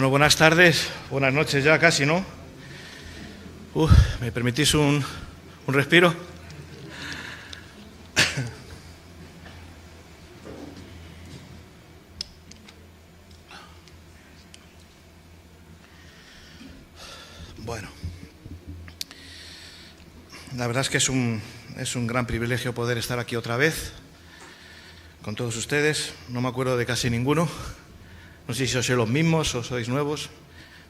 Bueno, buenas tardes, buenas noches ya casi, ¿no? ¿Me permitís un respiro? Bueno, la verdad es que es un gran privilegio poder estar aquí otra vez con todos ustedes. No me acuerdo de casi ninguno. No sé si sois los mismos o sois nuevos,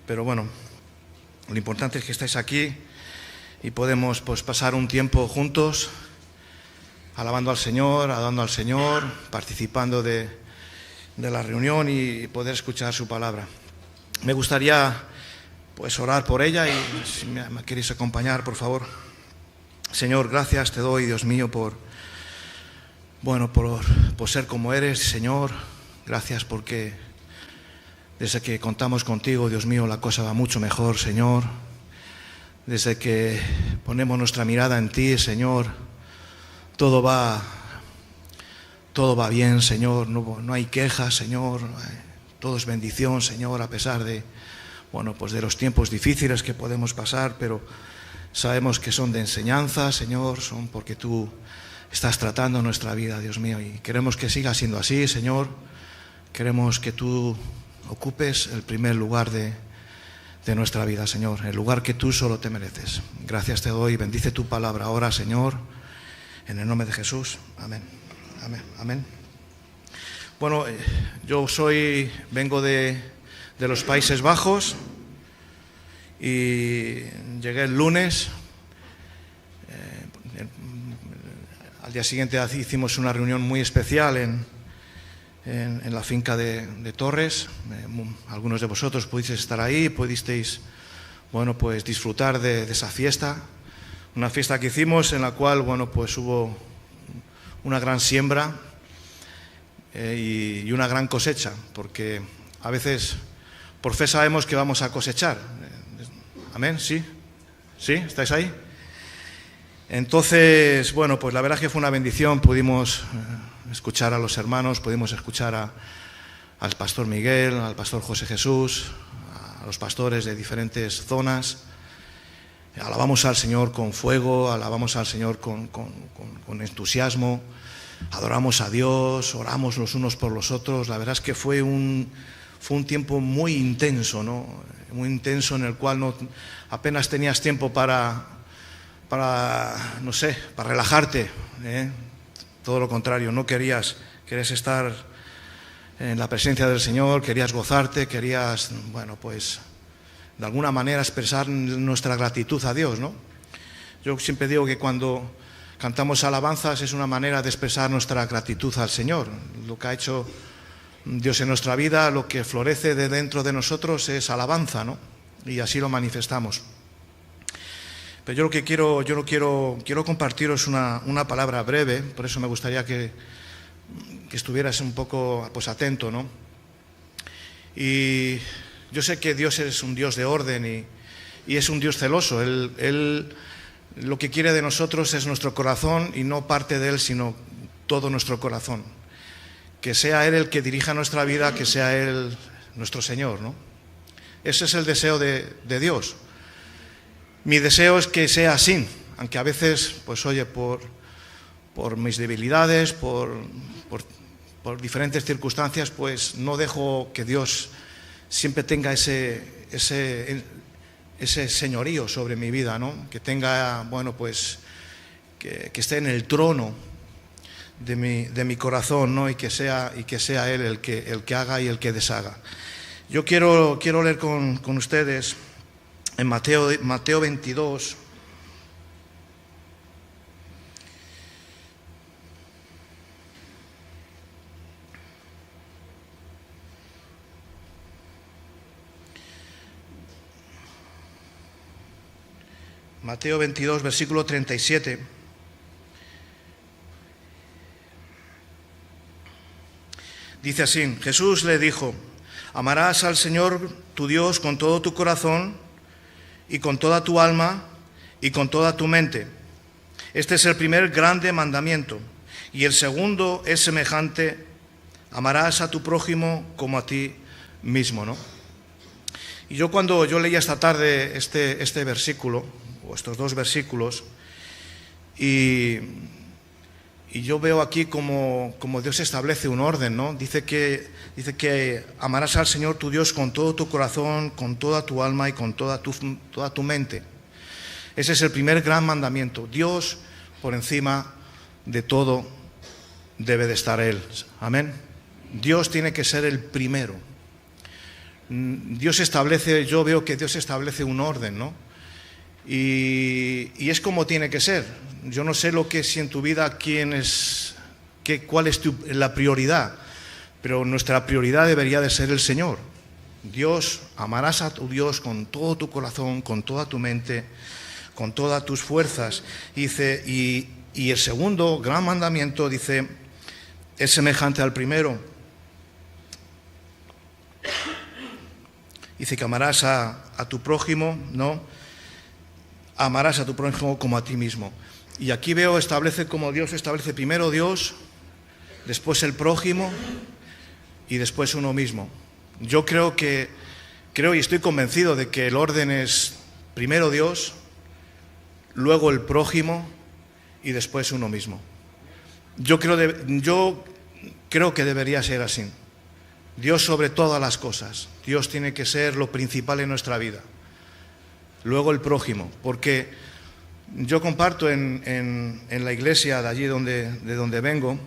pero bueno, lo importante es que estáis aquí y podemos pasar un tiempo juntos, alabando al Señor, adorando al Señor, participando de la reunión y poder escuchar su palabra. Me gustaría orar por ella y si me queréis acompañar, por favor. Señor, gracias te doy, Dios mío, por ser como eres, Señor. Gracias porque desde que contamos contigo, Dios mío, la cosa va mucho mejor, Señor. Desde que ponemos nuestra mirada en ti, Señor, todo va bien, Señor. No hay quejas, Señor. Todo es bendición, Señor, a pesar de los tiempos difíciles que podemos pasar, pero sabemos que son de enseñanza, Señor, son porque tú estás tratando nuestra vida, Dios mío, y queremos que siga siendo así, Señor. Queremos que tú ocupes el primer lugar de nuestra vida, Señor, el lugar que tú solo te mereces. Gracias te doy, bendice tu palabra ahora, Señor, en el nombre de Jesús. Amén, amén, amén. Bueno, yo vengo de los Países Bajos y llegué el lunes. Al día siguiente hicimos una reunión muy especial en la finca de Torres. Algunos de vosotros pudisteis estar ahí, pudisteis disfrutar de esa fiesta. Una fiesta que hicimos en la cual hubo una gran siembra y una gran cosecha, porque a veces por fe sabemos que vamos a cosechar. ¿Amén? ¿Sí? ¿Sí? ¿Estáis ahí? Entonces, la verdad es que fue una bendición. Pudimos escuchar a los hermanos, pudimos escuchar al pastor Miguel, al pastor José Jesús, a los pastores de diferentes zonas. Alabamos al Señor con fuego, alabamos al Señor con entusiasmo, adoramos a Dios, oramos los unos por los otros. La verdad es que fue un tiempo muy intenso, ¿no? Muy intenso, en el cual apenas tenías tiempo para relajarte, ¿eh? Todo lo contrario, querías estar en la presencia del Señor, querías gozarte, querías, de alguna manera expresar nuestra gratitud a Dios, ¿no? Yo siempre digo que cuando cantamos alabanzas es una manera de expresar nuestra gratitud al Señor. Lo que ha hecho Dios en nuestra vida, lo que florece de dentro de nosotros es alabanza, ¿no? Y así lo manifestamos. Pero yo lo que quiero compartiros una palabra breve, por eso me gustaría que estuvieras un poco atento, ¿no? Y yo sé que Dios es un Dios de orden y es un Dios celoso. Él lo que quiere de nosotros es nuestro corazón y no parte de Él, sino todo nuestro corazón. Que sea Él el que dirija nuestra vida, que sea Él nuestro Señor, ¿no? Ese es el deseo de Dios. Mi deseo es que sea así, aunque a veces, por mis debilidades, por diferentes circunstancias, no dejo que Dios siempre tenga ese señorío sobre mi vida, ¿no? Que tenga, que esté en el trono de mi corazón, ¿no? Y que sea Él el que haga y el que deshaga. Yo quiero leer con ustedes en Mateo 22. Mateo 22, versículo 37. Dice así: Jesús le dijo: amarás al Señor tu Dios con todo tu corazón y con toda tu alma y con toda tu mente. Este es el primer grande mandamiento. Y el segundo es semejante: amarás a tu prójimo como a ti mismo, ¿no? Y yo cuando yo leía esta tarde este versículo, o estos dos versículos, y yo veo aquí como Dios establece un orden, ¿no? Dice que amarás al Señor tu Dios con todo tu corazón, con toda tu alma y con toda tu mente. Ese es el primer gran mandamiento. Dios por encima de todo debe de estar Él. Amén. Dios tiene que ser el primero. Yo veo que Dios establece un orden, ¿no? Y es como tiene que ser. Yo no sé lo que es en tu vida, cuál es la prioridad, pero nuestra prioridad debería de ser el Señor. Dios, amarás a tu Dios con todo tu corazón, con toda tu mente, con todas tus fuerzas. Dice, y el segundo gran mandamiento, dice, es semejante al primero. Dice que amarás a tu prójimo, ¿no? Amarás a tu prójimo como a ti mismo. Y aquí establece como Dios establece primero Dios, después el prójimo y después uno mismo. Yo creo y estoy convencido de que el orden es primero Dios, luego el prójimo y después uno mismo. Yo creo que debería ser así. Dios sobre todas las cosas. Dios tiene que ser lo principal en nuestra vida. Luego el prójimo, porque yo comparto en la iglesia de allí de donde vengo,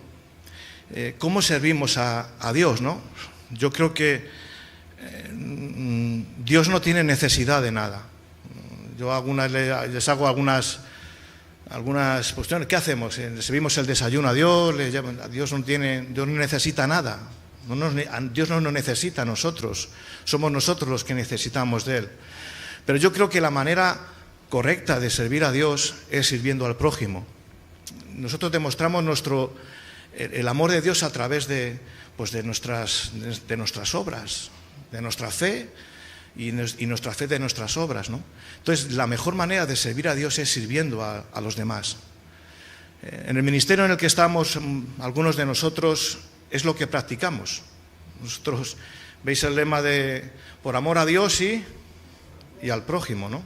cómo servimos a Dios, ¿no? Yo creo que Dios no tiene necesidad de nada. Yo les hago algunas cuestiones. ¿Qué hacemos? ¿Le servimos el desayuno a Dios? Dios no necesita nada. Dios no nos necesita a nosotros. Somos nosotros los que necesitamos de Él. Pero yo creo que la manera correcta de servir a Dios es sirviendo al prójimo. Nosotros demostramos el amor de Dios a través de nuestras obras, de nuestra fe y nuestra fe de nuestras obras, ¿no? Entonces, la mejor manera de servir a Dios es sirviendo a los demás. En el ministerio en el que estamos, algunos de nosotros, es lo que practicamos. Nosotros, veis el lema de por amor a Dios y al prójimo, ¿no?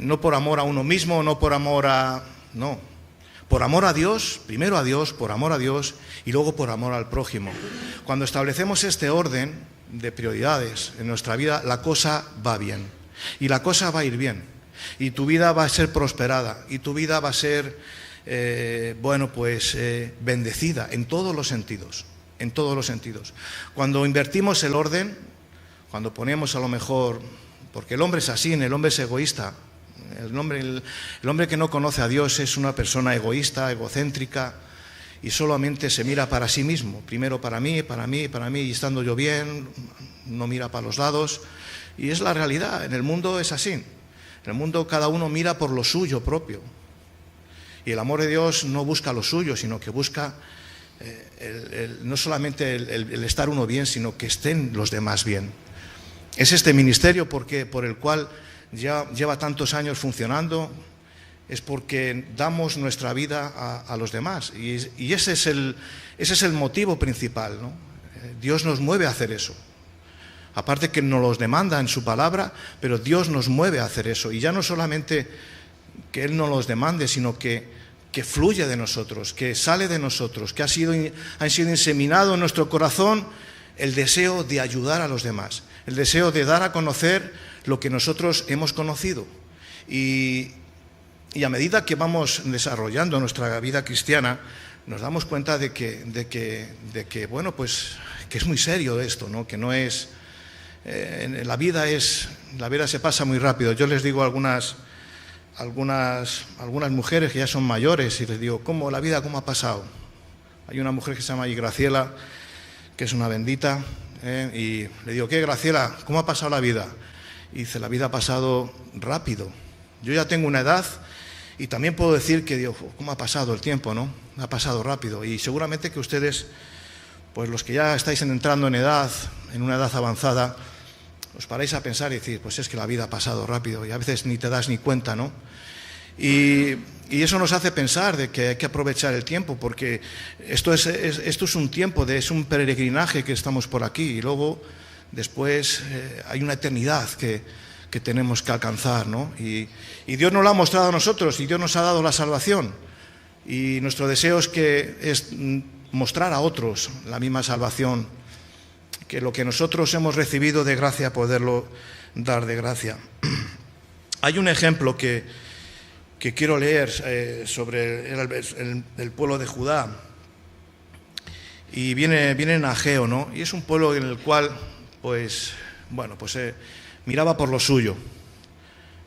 No por amor a uno mismo, no por amor a... No, por amor a Dios, primero a Dios, por amor a Dios y luego por amor al prójimo. Cuando establecemos este orden de prioridades en nuestra vida, la cosa va bien y la cosa va a ir bien y tu vida va a ser prosperada y tu vida va a ser, bendecida en todos los sentidos, en todos los sentidos. Cuando invertimos el orden, cuando ponemos a lo mejor... Porque el hombre es así, el hombre es egoísta. El hombre que no conoce a Dios es una persona egoísta, egocéntrica, y solamente se mira para sí mismo. Primero para mí, y estando yo bien, no mira para los lados. Y es la realidad, en el mundo es así. En el mundo cada uno mira por lo suyo propio. Y el amor de Dios no busca lo suyo, sino que busca no solamente el estar uno bien, sino que estén los demás bien. Es este ministerio por el cual ya lleva tantos años funcionando, es porque damos nuestra vida a los demás. Y ese es el motivo principal, ¿no? Dios nos mueve a hacer eso. Aparte que nos los demanda en su palabra, pero Dios nos mueve a hacer eso. Y ya no solamente que Él nos los demande, sino que fluye de nosotros, que sale de nosotros, que ha sido inseminado en nuestro corazón el deseo de ayudar a los demás, el deseo de dar a conocer lo que nosotros hemos conocido. Y a medida que vamos desarrollando nuestra vida cristiana, nos damos cuenta de que es muy serio esto, ¿no? Que no es... la vida se pasa muy rápido. Yo les digo a algunas mujeres que ya son mayores y les digo, ¿cómo ha pasado? Hay una mujer que se llama Graciela, que es una bendita, y le digo, ¿qué, Graciela? ¿Cómo ha pasado la vida? Y dice, la vida ha pasado rápido. Yo ya tengo una edad y también puedo decir que, digo, ¿cómo ha pasado el tiempo, no? Ha pasado rápido. Y seguramente que ustedes, pues los que ya estáis entrando en una edad avanzada, os paráis a pensar y decir, pues es que la vida ha pasado rápido y a veces ni te das ni cuenta, ¿no? Y eso nos hace pensar de que hay que aprovechar el tiempo, porque esto es un tiempo, es un peregrinaje que estamos por aquí, y luego después hay una eternidad que tenemos que alcanzar, ¿no? Y Dios nos lo ha mostrado a nosotros y Dios nos ha dado la salvación. Y nuestro deseo es mostrar a otros la misma salvación, que lo que nosotros hemos recibido de gracia, poderlo dar de gracia. Hay un ejemplo que quiero leer sobre el pueblo de Judá. Y viene en Ageo, ¿no? Y es un pueblo en el cual, miraba por lo suyo.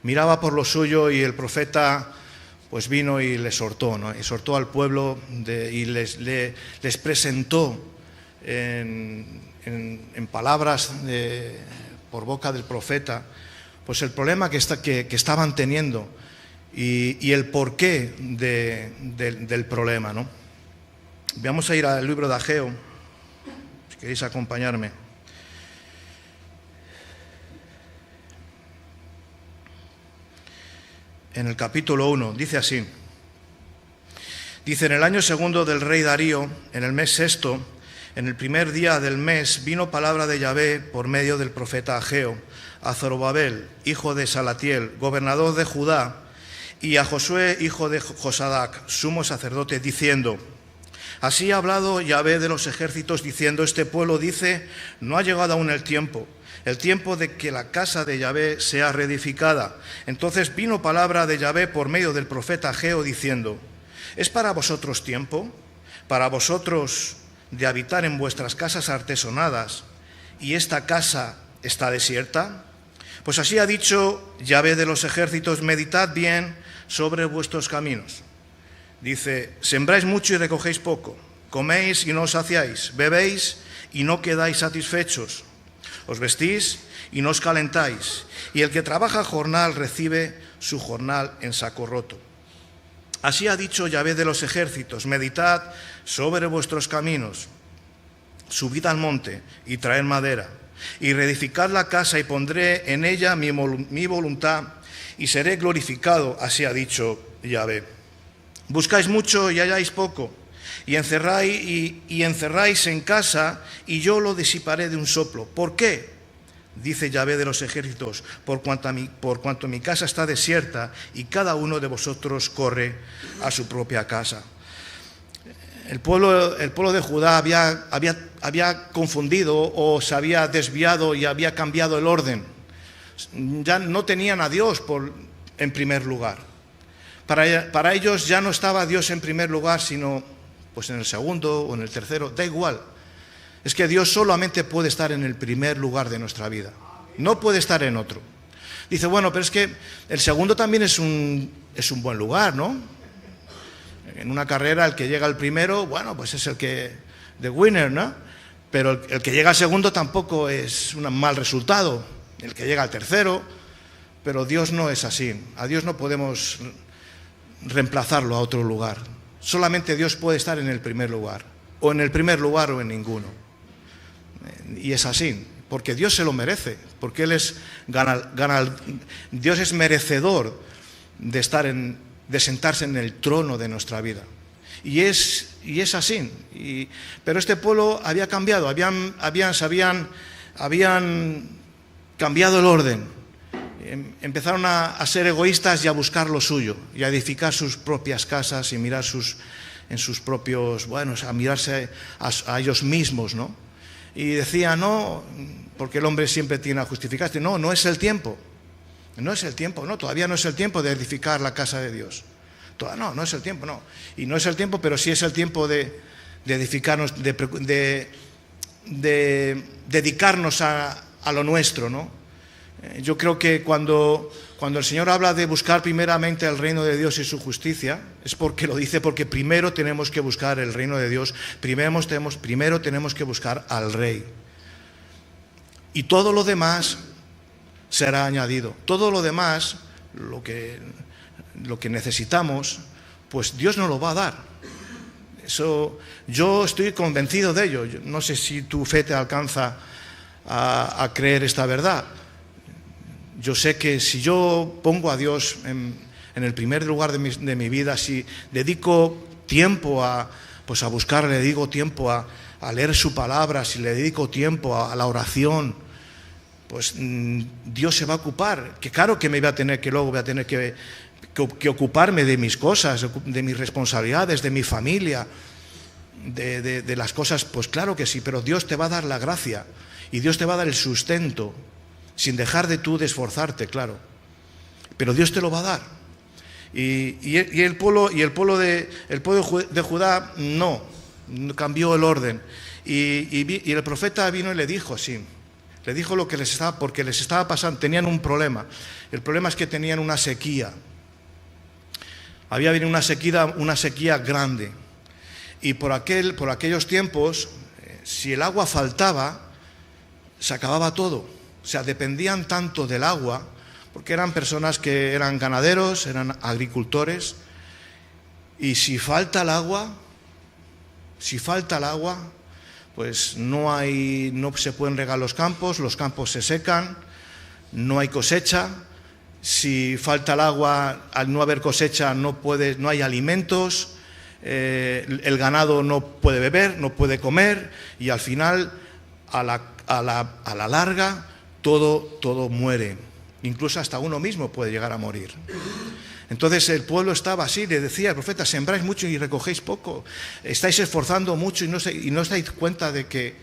Miraba por lo suyo y el profeta pues vino y le exhortó, ¿no? Exhortó al pueblo y les presentó en palabras por boca del profeta pues el problema que estaban teniendo y el porqué del problema, ¿no? Vamos a ir al libro de Ageo, si queréis acompañarme. En el capítulo 1, dice así. Dice: en el año segundo del rey Darío, en el mes sexto, en el primer día del mes, vino palabra de Yahvé por medio del profeta Ageo a Zorobabel, hijo de Salatiel, gobernador de Judá, y a Josué, hijo de Josadac, sumo sacerdote, diciendo: así ha hablado Yahvé de los ejércitos, diciendo: este pueblo dice, no ha llegado aún el tiempo de que la casa de Yahvé sea reedificada. Entonces vino palabra de Yahvé por medio del profeta Ageo, diciendo: ¿es para vosotros tiempo, para vosotros de habitar en vuestras casas artesonadas, y esta casa está desierta? Pues así ha dicho Yahvé de los ejércitos: meditad bien sobre vuestros caminos. Dice: sembráis mucho y recogéis poco, coméis y no os saciáis, bebéis y no quedáis satisfechos, os vestís y no os calentáis, y el que trabaja jornal recibe su jornal en saco roto. Así ha dicho Yahvé de los ejércitos: meditad sobre vuestros caminos, subid al monte y traed madera, y reedificad la casa, y pondré en ella mi voluntad, y seré glorificado. Así ha dicho Yahvé. Buscáis mucho y halláis poco, y encerráis en casa, y yo lo disiparé de un soplo. ¿Por qué? Dice Yahvé de los ejércitos: por cuanto mi casa está desierta, y cada uno de vosotros corre a su propia casa. El pueblo de Judá había confundido, o se había desviado y había cambiado el orden. Ya no tenían a Dios en primer lugar. Para ellos ya no estaba Dios en primer lugar, sino pues en el segundo o en el tercero, da igual. Es que Dios solamente puede estar en el primer lugar de nuestra vida, no puede estar en otro. Dice: bueno, pero es que el segundo también es un buen lugar, ¿no? En una carrera el que llega al primero, bueno, pues es the winner, ¿no? Pero el que llega al segundo tampoco es un mal resultado, el que llega al tercero. Pero Dios no es así. A Dios no podemos reemplazarlo a otro lugar. Solamente Dios puede estar en el primer lugar, o en el primer lugar o en ninguno. Y es así, porque Dios se lo merece, porque Él Dios es merecedor de sentarse en el trono de nuestra vida. Y es así. Pero este pueblo había cambiado, habían cambiado el orden. Empezaron a ser egoístas y a buscar lo suyo, y a edificar sus propias casas y mirar a mirarse a ellos mismos, ¿no? Y decían: no, porque el hombre siempre tiene a justificarse. No es el tiempo. No es el tiempo, no, todavía no es el tiempo de edificar la casa de Dios. No es el tiempo, no. Y no es el tiempo, pero sí es el tiempo de edificarnos, de dedicarnos a lo nuestro, ¿no? Yo creo que cuando el Señor habla de buscar primeramente el reino de Dios y su justicia, es porque lo dice, porque primero tenemos que buscar el reino de Dios, primero tenemos que buscar al Rey. Y todo lo demás será añadido. Todo lo demás, lo que necesitamos, pues Dios nos lo va a dar. Eso, yo estoy convencido de ello. No sé si tu fe te alcanza a creer esta verdad. Yo sé que si yo pongo a Dios en el primer lugar de mi vida, si dedico tiempo a buscarle, le dedico tiempo a leer su palabra, si le dedico tiempo a la oración, pues Dios se va a ocupar, que claro que luego voy a tener que ocuparme de mis cosas, de mis responsabilidades, de mi familia, de las cosas, pues claro que sí, pero Dios te va a dar la gracia y Dios te va a dar el sustento, sin dejar de esforzarte, claro, pero Dios te lo va a dar. Y el pueblo de Judá no cambió el orden, y el profeta vino y le dijo, sí, le dijo lo que porque les estaba pasando, tenían un problema. El problema es que tenían una sequía. Había venido una sequía grande. Y por aquellos tiempos, si el agua faltaba, se acababa todo. O sea, dependían tanto del agua, porque eran personas que eran ganaderos, eran agricultores, y si falta el agua, pues no se pueden regar los campos se secan, no hay cosecha. Si falta el agua, al no haber cosecha no hay alimentos, el ganado no puede beber, no puede comer, y al final, a la larga, todo muere. Incluso hasta uno mismo puede llegar a morir. Entonces el pueblo estaba así, le decía el profeta, sembráis mucho y recogéis poco, estáis esforzando mucho y no os dais cuenta de que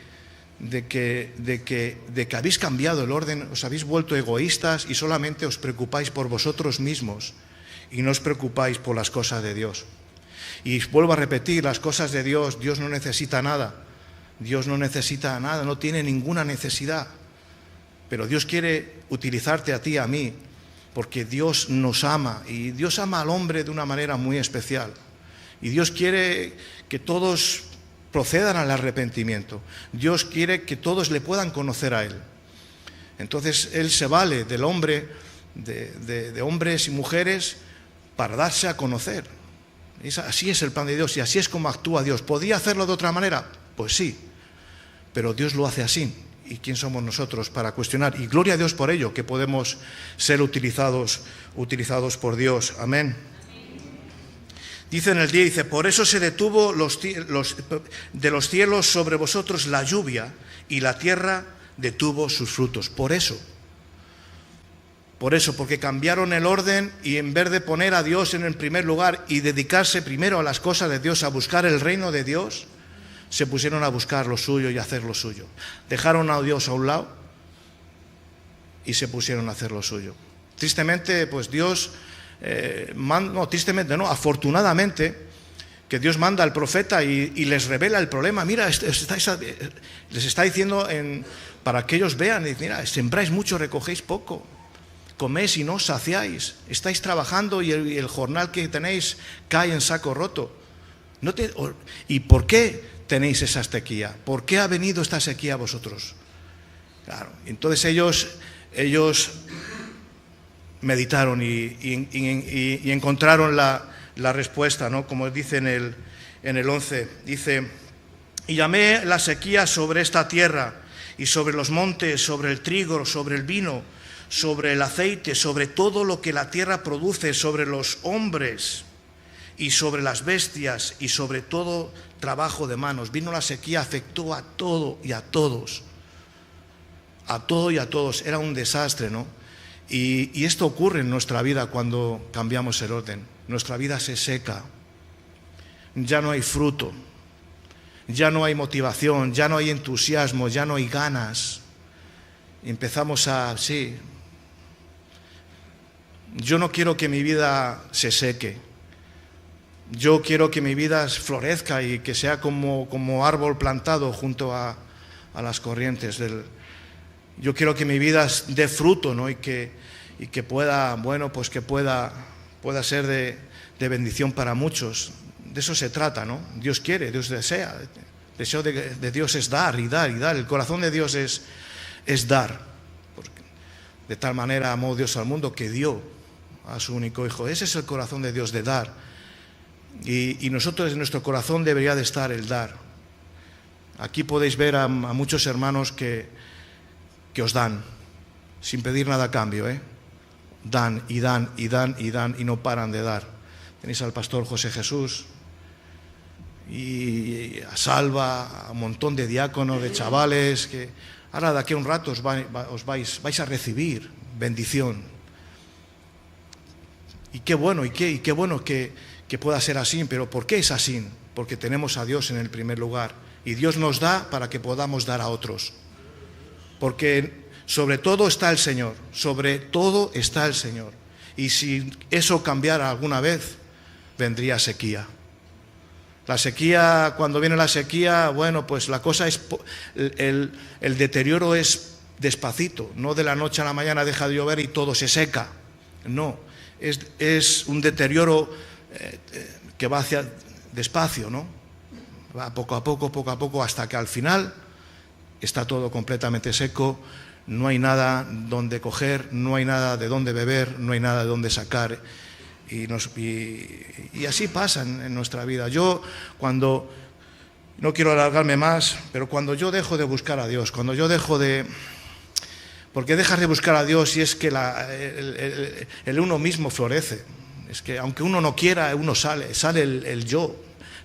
habéis cambiado el orden, os habéis vuelto egoístas y solamente os preocupáis por vosotros mismos y no os preocupáis por las cosas de Dios. Y vuelvo a repetir, las cosas de Dios, Dios no necesita nada, no tiene ninguna necesidad, pero Dios quiere utilizarte a ti, a mí, porque Dios nos ama, y Dios ama al hombre de una manera muy especial, y Dios quiere que todos procedan al arrepentimiento. Dios quiere que todos le puedan conocer a Él. Entonces Él se vale del hombre, de hombres y mujeres, para darse a conocer. Así es el plan de Dios y así es como actúa Dios. ¿Podría hacerlo de otra manera? Pues sí, pero Dios lo hace así. ¿Y quién somos nosotros para cuestionar? Y gloria a Dios por ello, que podemos ser utilizados por Dios. Amén. Dice en el 10, por eso se detuvo de los cielos sobre vosotros la lluvia, y la tierra detuvo sus frutos. Por eso, porque cambiaron el orden, y en vez de poner a Dios en el primer lugar y dedicarse primero a las cosas de Dios, a buscar el reino de Dios, se pusieron a buscar lo suyo y a hacer lo suyo. Dejaron a Dios a un lado y se pusieron a hacer lo suyo. Tristemente, pues Dios, afortunadamente, que Dios manda al profeta y les revela el problema. Mira, les está diciendo para que ellos vean, mira, sembráis mucho, recogéis poco, coméis y no os saciáis, estáis trabajando y el jornal que tenéis cae en saco roto. ¿Y por qué tenéis esa sequía? ¿Por qué ha venido esta sequía a vosotros? Claro, entonces ellos meditaron y encontraron la respuesta, ¿no? Como dice en el 11, dice, y llamé la sequía sobre esta tierra y sobre los montes, sobre el trigo, sobre el vino, sobre el aceite, sobre todo lo que la tierra produce, sobre los hombres y sobre las bestias y sobre todo trabajo de manos. Vino la sequía, afectó a todo y a todos. A todo y a todos. Era un desastre, ¿no? Y esto ocurre en nuestra vida cuando cambiamos el orden. Nuestra vida se seca. Ya no hay fruto. Ya no hay motivación. Ya no hay entusiasmo. Ya no hay ganas. Y empezamos sí. Yo no quiero que mi vida se seque. Yo quiero que mi vida florezca y que sea como árbol plantado junto a las corrientes Yo quiero que mi vida dé fruto, ¿no? Y que pueda, bueno, pues que pueda ser de bendición para muchos. De eso se trata, ¿no? Dios quiere, Dios desea. El deseo de Dios es dar y dar y dar. El corazón de Dios es dar. Porque de tal manera amó Dios al mundo que dio a su único Hijo. Ese es el corazón de Dios, de dar. Y nosotros, en nuestro corazón debería de estar el dar. Aquí podéis ver a muchos hermanos que os dan, sin pedir nada a cambio, ¿eh? Dan y dan y dan y dan y no paran de dar. Tenéis al pastor José Jesús y a Salva, a un montón de diáconos, de chavales, que Ahora de aquí a un rato vais a recibir bendición. Y qué bueno, y qué bueno que pueda ser así. Pero ¿por qué es así? Porque tenemos a Dios en el primer lugar. Y Dios nos da para que podamos dar a otros. Porque sobre todo está el Señor. Sobre todo está el Señor. Y si eso cambiara alguna vez, vendría sequía. La sequía, cuando viene la sequía, bueno, pues la cosa es, el deterioro es despacito, no de la noche a la mañana deja de llover y todo se seca. No, es un deterioro que va hacia despacio, ¿no? Va poco a poco, hasta que al final está todo completamente seco, no hay nada donde coger, no hay nada de dónde beber, no hay nada de dónde sacar. Y así pasa en nuestra vida. Yo cuando, no quiero alargarme más, pero cuando yo dejo de buscar a Dios, cuando yo dejo de... Porque dejas de buscar a Dios y es que el uno mismo florece. Es que aunque uno no quiera, uno sale el yo,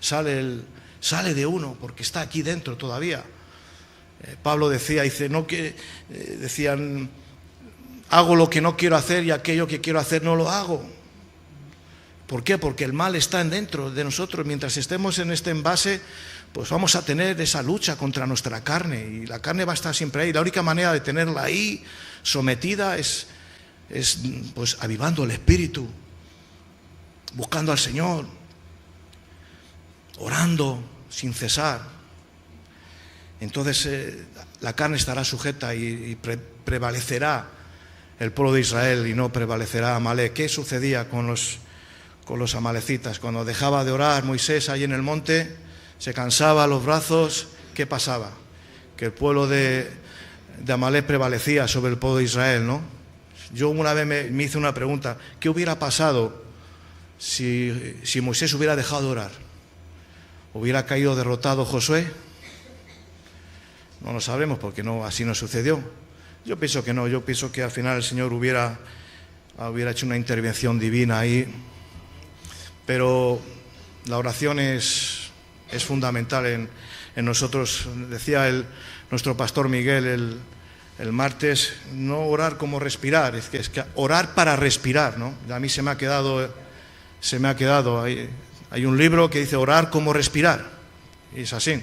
sale de uno, porque está aquí dentro todavía. Pablo decían, hago lo que no quiero hacer y aquello que quiero hacer no lo hago. ¿Por qué? Porque el mal está dentro de nosotros. Mientras estemos en este envase, pues vamos a tener esa lucha contra nuestra carne. Y la carne va a estar siempre ahí. La única manera de tenerla ahí, sometida, es pues avivando el espíritu, buscando al Señor, orando sin cesar. Entonces la carne estará sujeta y prevalecerá el pueblo de Israel y no prevalecerá Amalek. ¿Qué sucedía con los amalecitas? Cuando dejaba de orar Moisés ahí en el monte, se cansaba los brazos, ¿qué pasaba? Que el pueblo de Amalek prevalecía sobre el pueblo de Israel, ¿no? Yo una vez me hice una pregunta, ¿qué hubiera pasado si Moisés hubiera dejado de orar? ¿Hubiera caído derrotado Josué? No lo sabremos porque así no sucedió. Yo pienso que no, yo pienso que al final el Señor hubiera hecho una intervención divina ahí. Pero la oración es fundamental en nosotros. Decía nuestro pastor Miguel el martes, no orar como respirar, es que orar para respirar, ¿no? A mí se me ha quedado hay un libro que dice orar como respirar, y es así.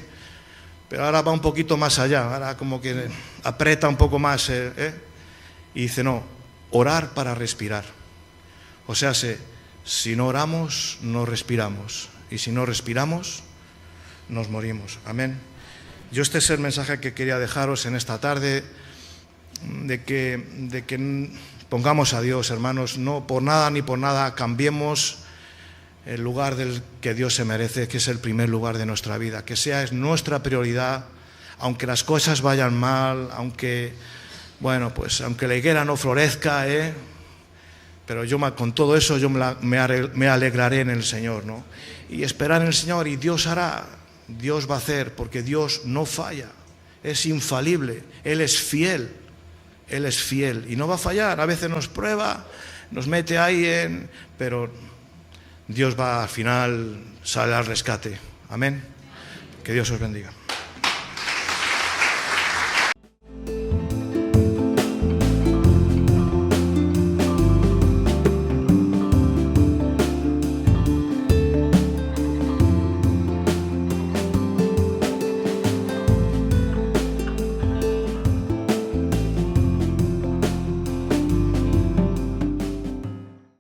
Pero ahora va un poquito más allá, ahora como que aprieta un poco más, y dice no, orar para respirar. O sea, si no oramos, no respiramos. Y si no respiramos, nos morimos. Amén. Este es el mensaje que quería dejaros en esta tarde, de que pongamos a Dios, hermanos. No por nada ni por nada cambiemos el lugar del que Dios se merece, que es el primer lugar de nuestra vida. Que sea nuestra prioridad, aunque las cosas vayan mal, aunque la higuera no florezca, pero con todo eso yo me alegraré en el Señor, ¿no? Y esperar en el Señor, y Dios hará, Dios va a hacer, porque Dios no falla, es infalible, Él es fiel y no va a fallar. A veces nos prueba, nos mete ahí pero Dios va al final, sale al rescate. Amén. Que Dios os bendiga.